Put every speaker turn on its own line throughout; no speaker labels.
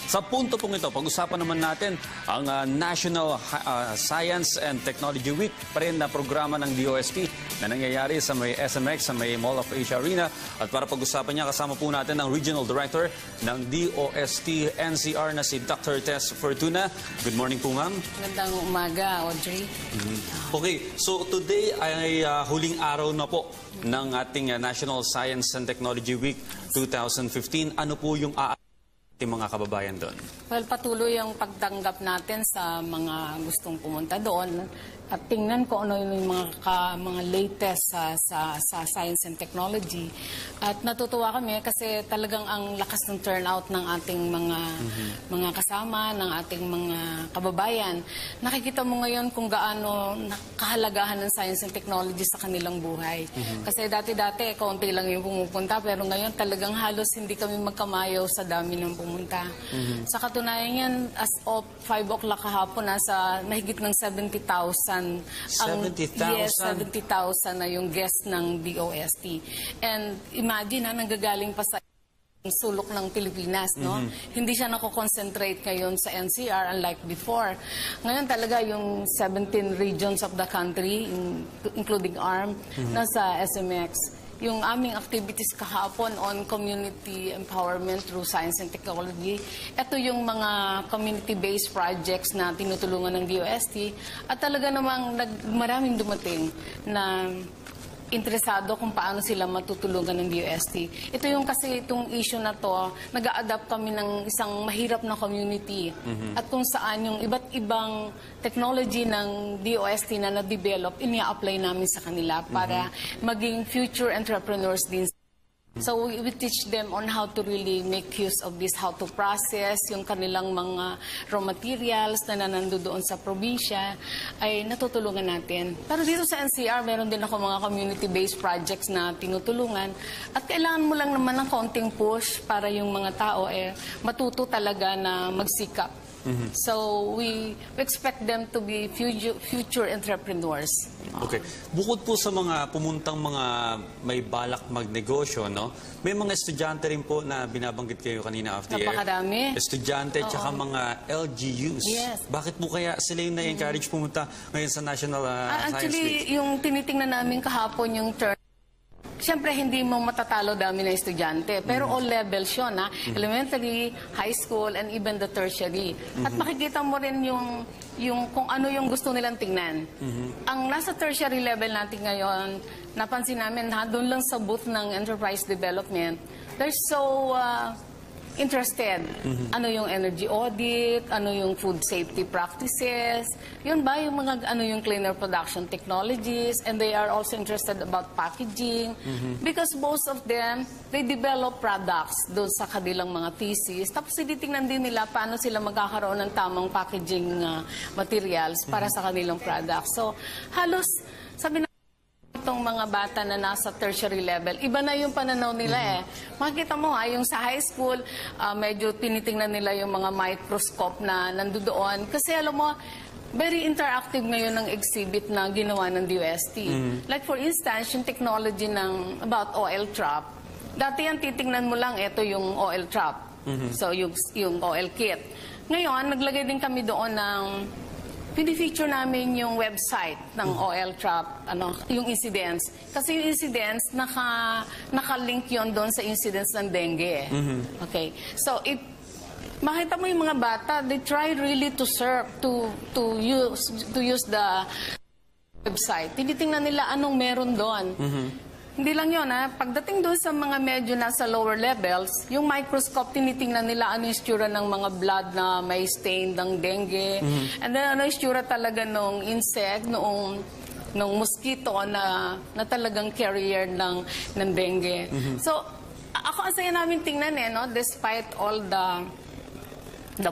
Sa punto pong ito, pag-usapan naman natin ang National Science and Technology Week pa rin na programa ng DOST na nangyayari sa may SMX, sa may Mall of Asia Arena. At para pag-usapan niya, kasama po natin ang Regional Director ng DOST NCR na si Dr. Tess Fortuna. Good morning po, ma'am.
Magandang umaga, Audrey.
Okay, so today ay huling araw na po ng ating National Science and Technology Week 2015. Ano po yung ating mga kababayan doon?
Well, patuloy ang pagtanggap natin sa mga gustong pumunta doon at tingnan ko ano yung mga latest sa science and technology. At natutuwa kami kasi talagang ang lakas ng turnout ng ating mga kasama, ng ating mga kababayan. Nakikita mo ngayon kung gaano kahalagahan ng science and technology sa kanilang buhay. Kasi dati-dati, kaunti lang yung pumupunta, pero ngayon talagang halos hindi kami magkamayaw sa dami ng pumunta. Sa katunayan yan, as of 5 o'clock kahapon, nasa mahigit ng 70,000.
70,000?
Yes, 70,000 na yung guest ng DOST. And imagine, nanggagaling pa sa sulok ng Pilipinas, no? Hindi siya nako-concentrate ngayon sa NCR unlike before. Ngayon talaga yung 17 regions of the country, including ARM, nasa SMX. Yung aming activities kahapon on community empowerment through science and technology, ito yung mga community-based projects na tinutulungan ng DOST at talaga namang maraming dumating na interesado kung paano sila matutulungan ng DOST. Ito yung kasi itong issue na to, nag-a-adapt kami ng isang mahirap na community at kung saan yung iba't ibang technology ng DOST na na-develop, inia-apply namin sa kanila para maging future entrepreneurs din. So we teach them on how to really make use of this, how to process yung kanilang mga raw materials na nanando doon sa probinsya, ay natutulungan natin. Pero dito sa NCR, meron din ako mga community-based projects na tinutulungan at kailangan mo lang naman ng kaunting push para yung mga tao matuto talaga na magsikap. So we expect them to be future entrepreneurs.
Okay. Bukod po sa mga pumuntang mga may balak magnegosyo, no? May mga estudyante rin po na binabanggit kayo kanina off the air.
Napakarami.
Estudyante at saka mga LGUs.
Yes.
Bakit po kaya sila yung na-encourage pumunta ngayon sa National Science Week?
Actually, yung tinitingnan namin kahapon yung turn. Siyempre, hindi mo matatalo dami na estudyante. Pero all levels yun, ha? Elementary, high school, and even the tertiary. At makikita mo rin yung kung ano yung gusto nilang tingnan. Ang nasa tertiary level natin ngayon, napansin namin, doon lang sa booth ng enterprise development, they're so interested. Ano yung energy audit, ano yung food safety practices, yun ba yung mga yung cleaner production technologies, and they are also interested about packaging because most of them, they develop products doon sa kanilang mga thesis. Tapos tinitingnan din nila paano sila magkakaroon ng tamang packaging materials para sa kanilang products. So halos, sabi na itong mga bata na nasa tertiary level, iba na yung pananaw nila Makikita mo yung sa high school, medyo tinitingnan nila yung mga microscope na nandoon. Kasi alam mo, very interactive ngayon ng exhibit na ginawa ng DOST. Like for instance, yung technology about oil trap. Dati yan titingnan mo lang, ito yung oil trap. So yung oil kit. Ngayon, naglagay din kami doon ng pini-feature namin yung website ng oil trap, yung incidents. Kasi yung incidents, naka-link yon doon sa incidents ng dengue. Okay. So, makita mo yung mga bata, they try really to use the website. Tinitingnan nila anong meron doon. Hindi lang yun, pagdating doon sa mga medyo nasa lower levels, yung microscope, tinitingnan nila ano yung istura ng mga blood na may stain ng dengue. And then ano yung istura talaga ng insect, nung mosquito na talagang carrier ng dengue. So, ako asaya namin tingnan no? Despite all the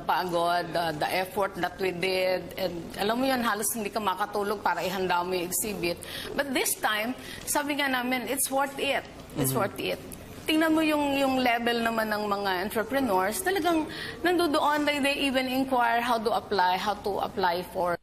pagod, the effort that we did, and alam mo yun, halos hindi ka makatulog para ihanda mo yung exhibit. But this time, sabi nga namin, it's worth it. It's worth it. Tingnan mo yung level naman ng mga entrepreneurs, talagang nandoon, they even inquire how to apply for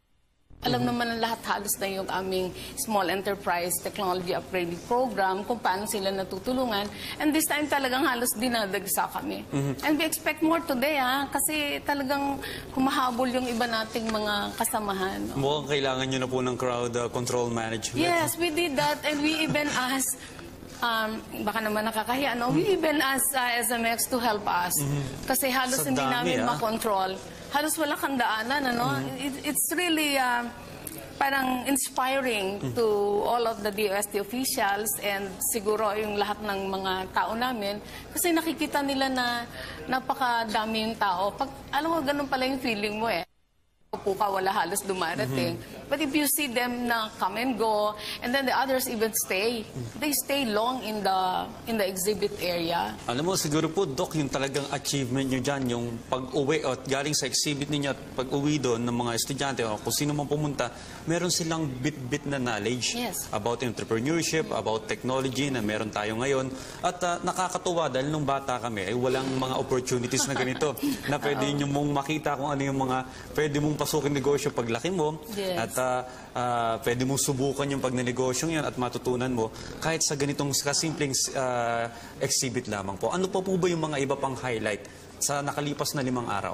Alam naman ng lahat halos na yung aming Small Enterprise Technology Upgrading Program, kung paano sila natutulungan. And this time talagang halos dinadagsa kami. And we expect more today, kasi talagang humahabol yung iba nating mga kasamahan. No?
Mukhang kailangan nyo na po ng crowd control management.
Yes, we did that, and we even asked, baka naman nakakahiya, no? We even asked SMX to help us. Kasi halos
Sa
hindi
dami,
namin makontrol. Halos wala kang daanan, ano? It's really parang inspiring to all of the DOST officials and siguro yung lahat ng mga tao namin kasi nakikita nila na napakadami yung tao. Pag, alam mo, ganun pala yung feeling mo Upo ka, wala halos dumarating. But if you see them na come and go, and then the others even stay, they stay long in the exhibit area.
Alam mo, siguro po, Doc, yung talagang achievement nyo dyan, yung pag-uwi at galing sa exhibit ninyo at pag-uwi doon ng mga estudyante o kung sino man pumunta, meron silang bit-bit na knowledge about entrepreneurship, about technology na meron tayo ngayon. At nakakatuwa dahil nung bata kami ay walang mga opportunities na ganito na pwede nyo mong makita kung ano yung mga pwede mong pasukin negosyo paglaki mo at pwede mong subukan yung pagnenegosyo yan at matutunan mo kahit sa ganitong kasimpleng exhibit lamang po. Ano pa po ba yung mga iba pang highlight sa nakalipas na 5 araw?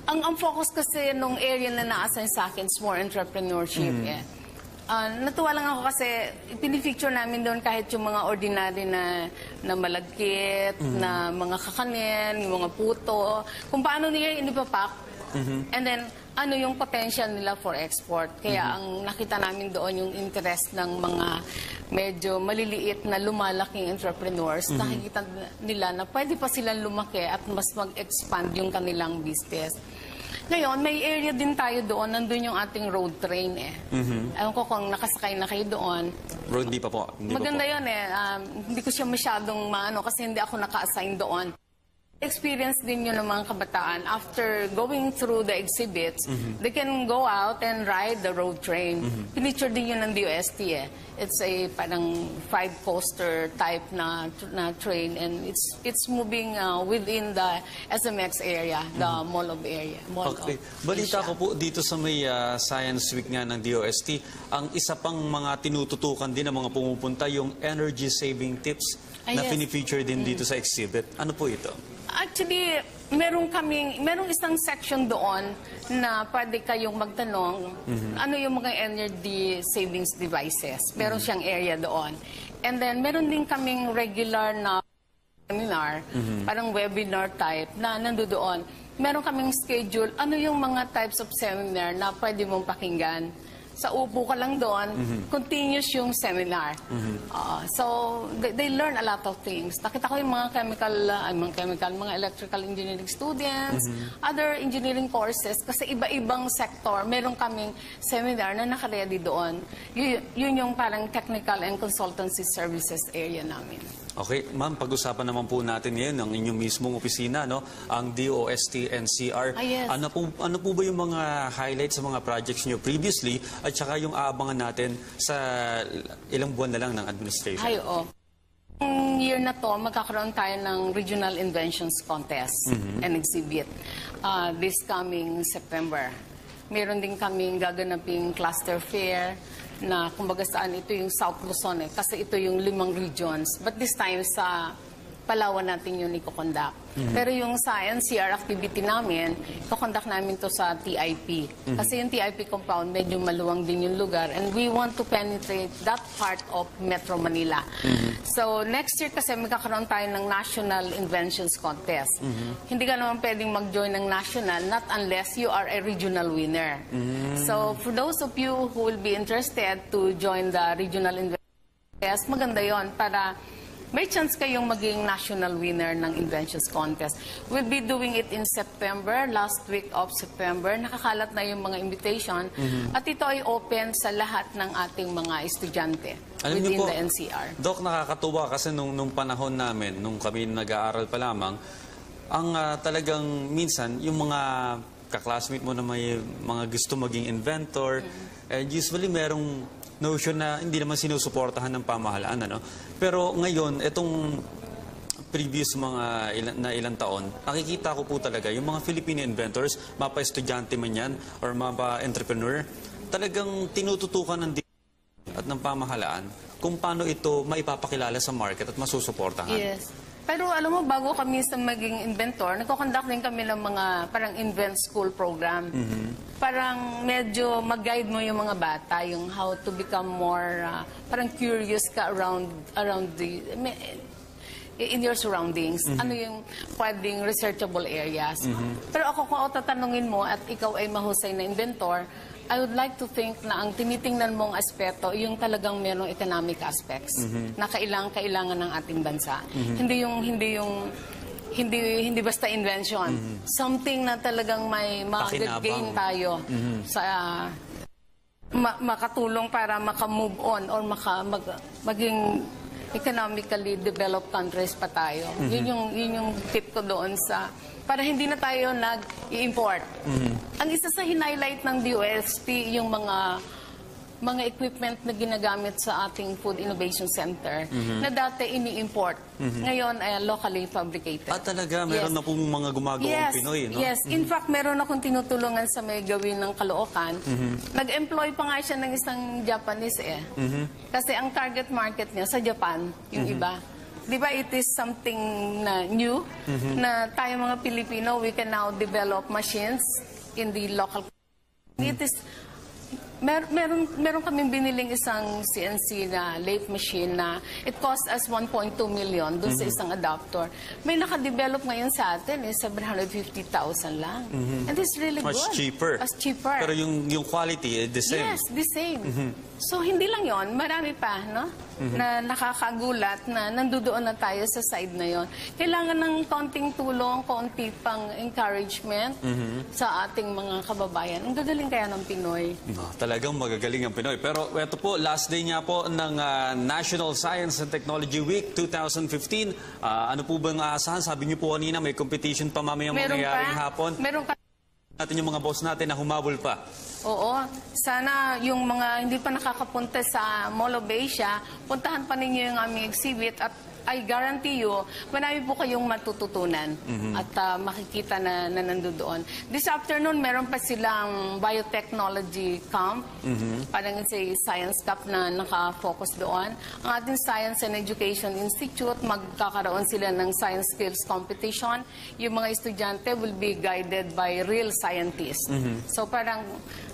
Ang focus kasi nung area na na-assign sa akin is more entrepreneurship. Natuwa lang ako kasi pinipicture namin doon kahit yung mga ordinary na malagkit, na mga kakanin, yung mga puto, kung paano nila inipapak. And then, ano yung potential nila for export. Kaya ang nakita namin doon yung interest ng mga medyo maliliit na lumalaking entrepreneurs. Nakikita nila na pwede pa silang lumaki at mas mag-expand yung kanilang business. Ngayon, may area din tayo doon. Nandun yung ating road train Ewan ko kung nakasakay na kayo doon.
Road, di pa po.
Maganda yun hindi ko siya masyadong maano kasi hindi ako naka-assign doon. Experience din yun ng mga kabataan. After going through the exhibits, they can go out and ride the road train. Pinicture din yun ng DOST It's a parang 5-coaster type na train and it's moving within the SMX area, the Mall of area.
Okay. Balita ko po dito sa may Science Week nga ng DOST, ang isa pang mga tinututukan din ng mga pumupunta yung energy saving tips na pinifeature din dito sa exhibit. Ano po ito?
Actually, merong isang section doon na pwede kayong magtanong ano yung mga energy savings devices. Meron siyang area doon. And then, meron din kaming regular na seminar, parang webinar type, na nandoon. Meron kaming schedule, ano yung mga types of seminar na pwede mong pakinggan. Sa upo ka lang doon, continuous yung seminar. So, they learn a lot of things. Nakita ko yung mga mga electrical engineering students, other engineering courses, kasi iba-ibang sector, meron kaming seminar na nakaredy doon. Yun yung parang technical and consultancy services area namin.
Okay, ma'am, pag-usapan naman po natin ngayon ang inyong mismong opisina, no? Ang DOST NCR. Ano po ba yung mga highlights sa mga projects nyo previously at saka yung aabangan natin sa ilang buwan na lang ng administration?
Yung year na to, magkakaroon tayo ng Regional Inventions Contest and Exhibit this coming September. Meron din kaming gaganaping cluster fair na kumbaga saan ito yung South Luzon kasi ito yung 5 regions. But this time sa Palawan natin yun i-conduct. Pero yung sa NCR activity namin, i-conduct namin to sa TIP. Kasi yung TIP compound, medyo maluwang din yung lugar and we want to penetrate that part of Metro Manila. So next year kasi magkakaroon tayo ng National Inventions Contest. Hindi ka naman pwedeng mag-join ng national not unless you are a regional winner. So for those of you who will be interested to join the Regional Inventions Contest, maganda yon para may chance kayong maging national winner ng Inventions Contest. We'll be doing it in September, last week of September. Nakakalat na yung mga invitation. At ito ay open sa lahat ng ating mga estudyante within the NCR.
Doc, nakakatuwa kasi nung panahon namin, nung kami nag-aaral pa lamang, ang talagang minsan, yung mga kaklasmate mo na may mga gusto maging inventor, usually merong notion na hindi naman sinusuportahan ng pamahalaan. Pero ngayon, itong previous mga ilang taon, nakikita ko po talaga yung mga Filipino inventors, mapa-estudyante man yan or mapa-entrepreneur, talagang tinututukan ng at ng pamahalaan kung paano ito maipapakilala sa market at masusuportahan.
Yes. Pero alam mo, bago kami sa maging inventor, nagko-conduct din kami ng mga parang invent school program. Parang medyo mag-guide mo yung mga bata, yung how to become more, parang curious ka around the, in your surroundings. Ano yung pwedeng researchable areas. Pero ako, kung ako tatanungin mo at ikaw ay mahusay na inventor, I would like to think na ang tinitingnan mong aspeto, yung talagang merong economic aspects na kailangan ng ating bansa. Hindi basta invention. Something na talagang may mag-gain tayo sa makatulong para maka-move on or maging economically developed countries pa tayo. Yun yung tip ko doon sa para hindi na tayo nag-i-import. Ang isa sa hinighlight ng DOST, yung mga equipment na ginagamit sa ating Food Innovation Center na dati ini-import. Ngayon ay locally fabricated.
Talaga? Meron na pong mga gumagawang Pinoy, no?
Yes. In fact, meron akong tinutulungan sa may gawin ng Caloocan. Nag-employ pa nga siya ng isang Japanese Kasi ang target market niya sa Japan, yung iba. Di ba it is something na new na tayo mga Pilipino, we can now develop machines in the local. It is meron kaming biniling isang CNC na lathe machine na it cost us 1.2 million doon sa isang adapter. May nakadevelop ngayon sa atin 750,000 lang. And it's really good.
Much cheaper.
As cheaper.
Pero yung quality the same.
Yes, the same. So hindi lang yon, marami pa, no? Na nakakagulat na nandoon na tayo sa side na yon. Kailangan ng konting tulong, konti pang encouragement sa ating mga kababayan. Ang gagaling kaya ng Pinoy.
No, talagang magagaling ang Pinoy. Pero ito po, last day nga po ng National Science and Technology Week 2015. Ano po bang aasahan? Sabi niyo po kanina may competition pa mamayang mangyayaring hapon.
Meron pa.
Natin yung mga boss natin na humabol pa.
Oo. Sana yung mga hindi pa nakakapunta sa Mall of Asia, puntahan pa ninyo yung aming exhibit at I guarantee you, marami po kayong matututunan at makikita na nandoon. This afternoon, meron pa silang biotechnology camp, parang say science camp na naka-focus doon. Ang ating Science and Education Institute, magkakaroon sila ng science skills competition. Yung mga estudyante will be guided by real scientists. So parang,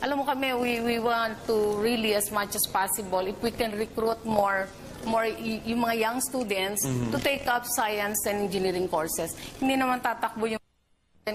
alam mo kami, we want to really as much as possible, if we can recruit more yung mga young students to take up science and engineering courses. Hindi naman tatakbo yung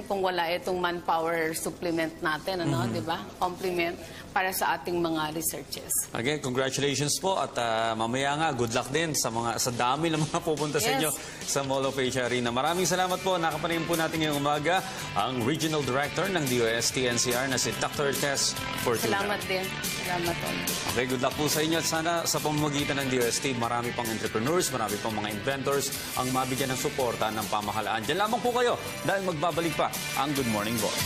kung wala itong manpower supplement natin, ano, di ba? Complement para sa ating mga researches.
Again, congratulations po at mamaya nga, good luck din sa dami ng mga pupunta sa inyo sa Mall of Asia Arena. Maraming salamat po. Nakapanayam po natin ngayong umaga ang Regional Director ng DOST-NCR na si Dr. Tess Fortuna.
Salamat din. Salamat po.
Okay, good luck po sa inyo at sana sa pamamagitan ng DOST, marami pang entrepreneurs, marami pang mga inventors ang mabigyan ng suporta ng pamahalaan. Diyan lamang po kayo dahil magbabalik pa ang Good Morning Boss.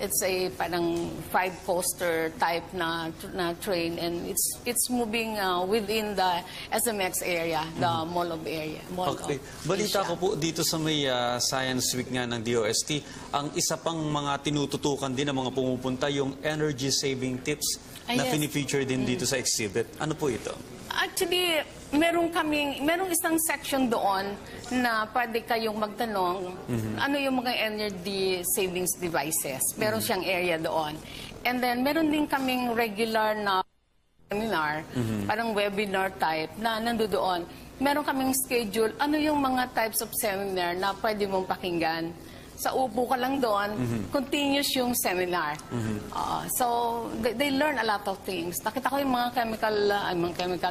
It's a parang 5-coaster type na train and it's moving within the SMX area, the Mall of area.
Okay. Balita ko po dito sa may Science Week nga ng DOST, ang isa pang mga tinututukan din ng mga pumupunta yung energy saving tips na fini-feature din dito sa exhibit. Ano po ito?
Actually, merong isang section doon na pwede kayong magtanong ano yung mga energy savings devices. Meron siyang area doon. And then, meron din kaming regular na seminar, parang webinar type na nandoon. Meron kaming schedule, ano yung mga types of seminar na pwede mong pakinggan. Sa upo ka lang doon, continuous yung seminar. So, they learn a lot of things. Nakita ko yung mga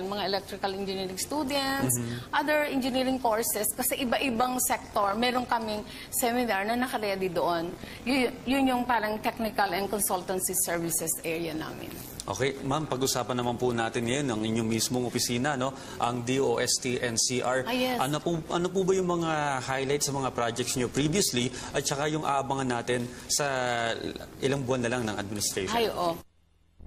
mga electrical engineering students, other engineering courses, kasi iba-ibang sector, meron kaming seminar na nakaredy doon. Yun yung parang technical and consultancy services area namin.
Okay, ma'am, pag-usapan naman po natin ngayon ang inyong mismong opisina, no? Ang DOST NCR.
Yes.
Ano po ba yung mga highlights sa mga projects nyo previously at saka yung aabangan natin sa ilang buwan na lang ng administration?
Ay, oo.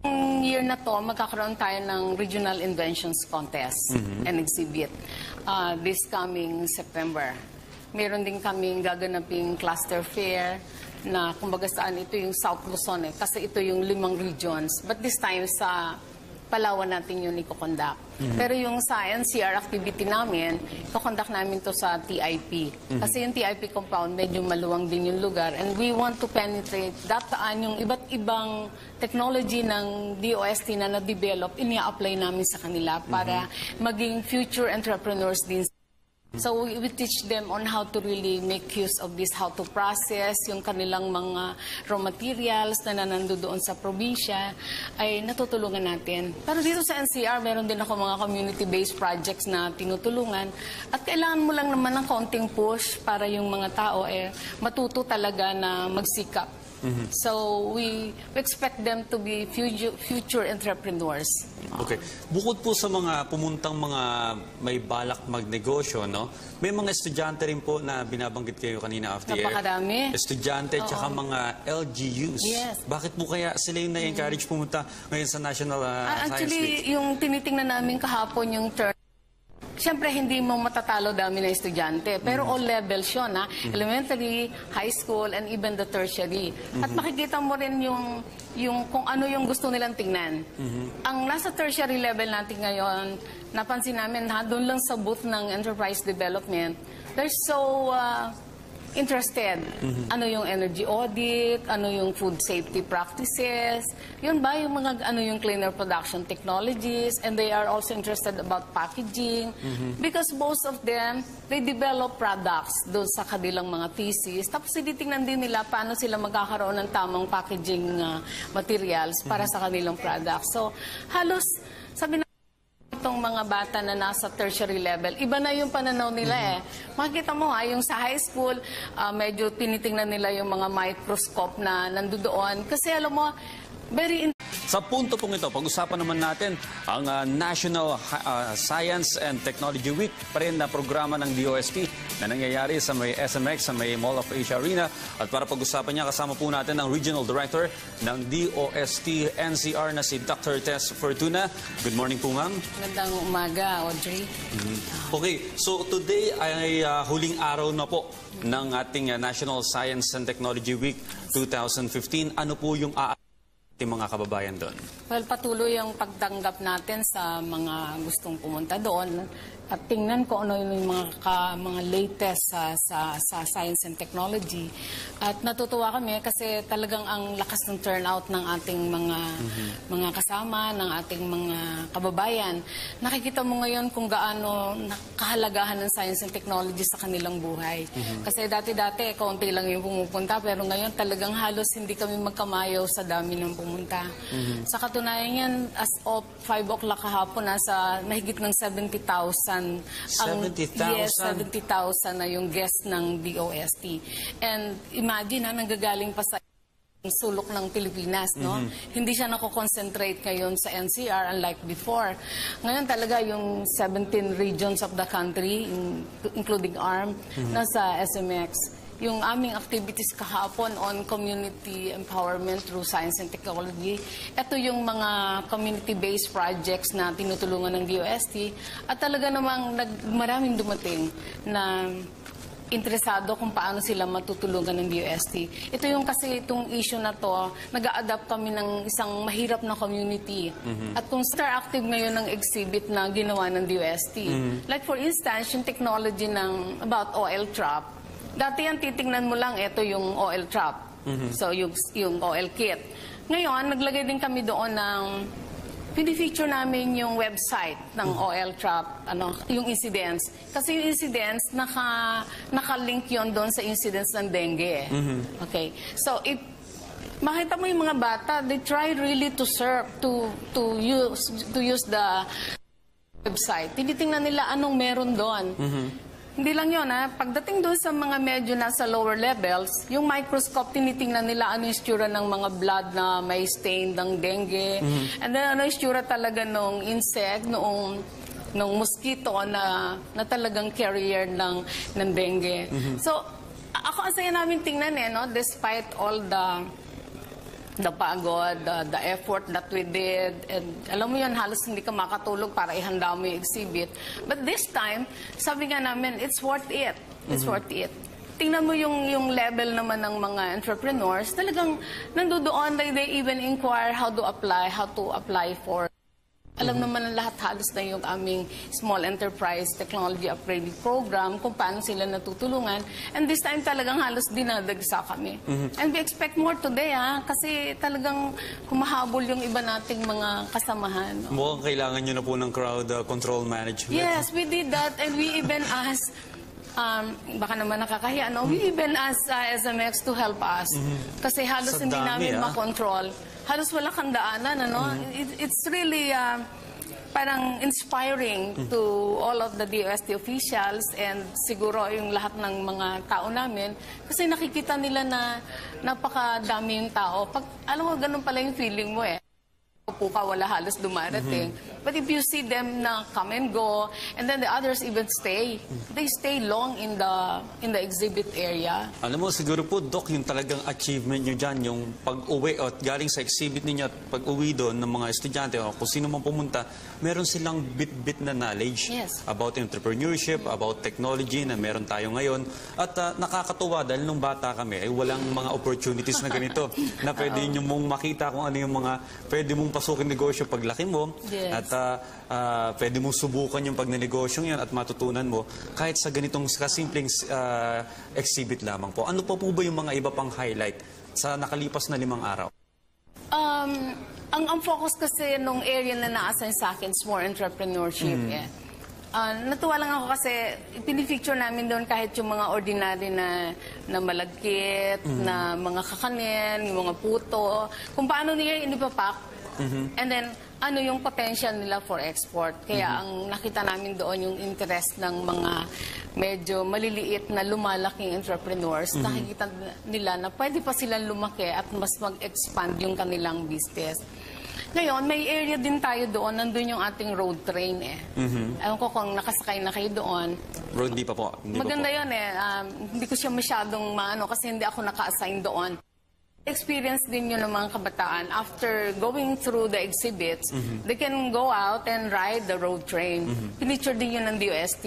Ngayong year na to, magkakaroon tayo ng Regional Inventions Contest and Exhibit this coming September. Meron din kaming gaganaping cluster fair na kumbaga saan ito yung South Luzon kasi ito yung 5 regions. But this time sa Palawan natin yun i-conduct. Pero yung sa NCR activity namin, i-conduct namin to sa TIP. Kasi yung TIP compound, medyo maluwang din yung lugar. And we want to penetrate dataan yung iba't ibang technology ng DOST na na-develop, inia-apply namin sa kanila para maging future entrepreneurs din. So we teach them on how to really make use of this, how to process yung kanilang mga raw materials na nandoon sa probinsya, ay natutulungan natin. Pero dito sa NCR, meron din ako mga community-based projects na tinutulungan at kailangan mo lang naman ng konting push para yung mga tao matuto talaga na magsikap. So we expect them to be future entrepreneurs.
Okay. Bukod po sa mga pumuntang mga may balak magnegosyo, no? May mga estudyante rin po na binabanggit kayo kanina off the air.
Napakadami.
Estudyante at saka mga LGUs.
Yes.
Bakit po kaya sila yung na-encourage pumunta ngayon sa National Science Week?
Actually, yung tinitingnan namin kahapon yung turn. Siyempre, hindi mo matatalo dami na estudyante. Pero all levels yun, ha? Elementary, high school, and even the tertiary. At makikita mo rin yung kung ano yung gusto nilang tingnan. Ang nasa tertiary level natin ngayon, napansin namin, doon lang sa booth ng enterprise development, they're so interested. Ano yung energy audit, ano yung food safety practices, yun ba yung mga ano yung cleaner production technologies, and they are also interested about packaging because most of them, they develop products doon sa kanilang mga thesis. Tapos tinitingnan din nila paano sila magkakaroon ng tamang packaging materials para sa kanilang products. So halos sabi na itong mga bata na nasa tertiary level, iba na yung pananaw nila Makikita mo yung sa high school, medyo tinitingnan nila yung mga microscope na nandoon. Kasi alam mo, very
Sa punto pong ito, pag-usapan naman natin ang National Science and Technology Week, pa rin na programa ng DOST na nangyayari sa may SMX, sa may Mall of Asia Arena. At para pag-usapan niya, kasama po natin ang Regional Director ng DOST NCR na si Dr. Tess Fortuna. Good morning po, ma'am.
Magandang umaga, Audrey.
Okay, so today ay huling araw na po ng ating National Science and Technology Week 2015. Ano po yung mga kababayan doon?
Well, patuloy ang pagtanggap natin sa mga gustong pumunta doon at tingnan ko ano yung mga latest sa science and technology. At natutuwa kami kasi talagang ang lakas ng turnout ng ating mga kasama, ng ating mga kababayan. Nakikita mo ngayon kung gaano kahalagahan ng science and technology sa kanilang buhay. Kasi dati-dati, kaunti lang yung pumupunta, pero ngayon talagang halos hindi kami magkamayaw sa dami ng pumunta. Sa katunayan yan, as of 5 o'clock kahapon, nasa mahigit ng 70,000.
70,000?
Yes, 70,000 na yung guest ng DOST. And imagine, nanggagaling pa sa sulok ng Pilipinas, no? Hindi siya nako-concentrate ngayon sa NCR unlike before. Ngayon talaga yung 17 regions of the country, including ARM, nasa SMX. Yung aming activities kahapon on community empowerment through science and technology, ito yung mga community-based projects na tinutulungan ng DOST at talaga namang maraming dumating na interesado kung paano sila matutulungan ng DOST. Ito yung kasi itong issue na to, nag-a-adapt kami ng isang mahirap na community. At kung star active ngayon ng exhibit na ginawa ng DOST, like for instance, yung technology ng about oil trap, dati yan titingnan mo lang, ito yung oil trap. So yung oil kit. Ngayon, naglagay din kami doon ng pinifeature namin yung website ng oil trap, yung incidents. Kasi yung incidents, nakalink yon doon sa incidents ng dengue. Okay. So, if makita mo yung mga bata, they try really to use the website. Tinitingnan nila anong meron doon. Hindi lang yun, pagdating doon sa mga medyo nasa lower levels, yung microscope, tinitingnan nila ano yung istura ng mga blood na may stain ng dengue. And then ano yung istura talaga nung insect, nung mosquito na talagang carrier ng dengue. So, ako ang saya namin tingnan no? Despite all the pagod, the effort that we did. And alam mo yun, halos hindi ka makatulog para ihanda mo yung exhibit. But this time, sabi nga namin, it's worth it. It's worth it. Tingnan mo yung level naman ng mga entrepreneurs, talagang nandoon, they even inquire how to apply for. Alam naman ng lahat halos na yung aming Small Enterprise Technology Upgrading Program, kung paano sila natutulungan. And this time talagang halos dinadagsa kami. And we expect more today, kasi talagang humahabol yung iba nating mga kasamahan.
Mukhang kailangan nyo na po ng crowd control management.
Yes, we did that, and we even asked, baka naman nakakahiya, no? We even asked SMX to help us. Kasi halos hindi namin makontrol. Halos wala kang daanan, ano? It's really parang inspiring to all of the DOST officials and siguro yung lahat ng mga tao namin kasi nakikita nila na napakadami yung tao. Alam mo, ganun pala yung feeling mo Upo ka, wala halos dumarating. But if you see them na come and go, and then the others even stay, they stay long in the exhibit area.
Alam mo, siguro po, Doc, yung talagang achievement nyo dyan, yung pag-uwi at galing sa exhibit ninyo at pag-uwi doon ng mga estudyante o kung sino man pumunta, meron silang bit-bit na knowledge about entrepreneurship, about technology na meron tayo ngayon. At nakakatuwa dahil nung bata kami, ay walang mga opportunities na ganito na pwede nyo mong makita kung ano yung mga pwede mong pasukin negosyo paglaki mo at pwede mong subukan yung pagnenegosyo yan at matutunan mo kahit sa ganitong kasimpleng exhibit lamang po. Ano pa po ba yung mga iba pang highlight sa nakalipas na 5 araw?
Ang focus kasi nung area na na-assign sa akin is more entrepreneurship. Natuwa lang ako kasi pinipicture namin doon kahit yung mga ordinary na malagkit, na mga kakanin, yung mga puto, kung paano nila inipapak. And then, ano yung potential nila for export. Kaya ang nakita namin doon yung interest ng mga medyo maliliit na lumalaking entrepreneurs. Nakikita nila na pwede pa silang lumaki at mas mag-expand yung kanilang business. Ngayon, may area din tayo doon. Nandun yung ating road train Ewan ko kung nakasakay na kayo doon.
Road, di pa po.
Maganda yun hindi ko siya masyadong maano kasi hindi ako naka-assign doon. Experience din yun ng mga kabataan. After going through the exhibits, they can go out and ride the road train. Pinicture din yun ng DOST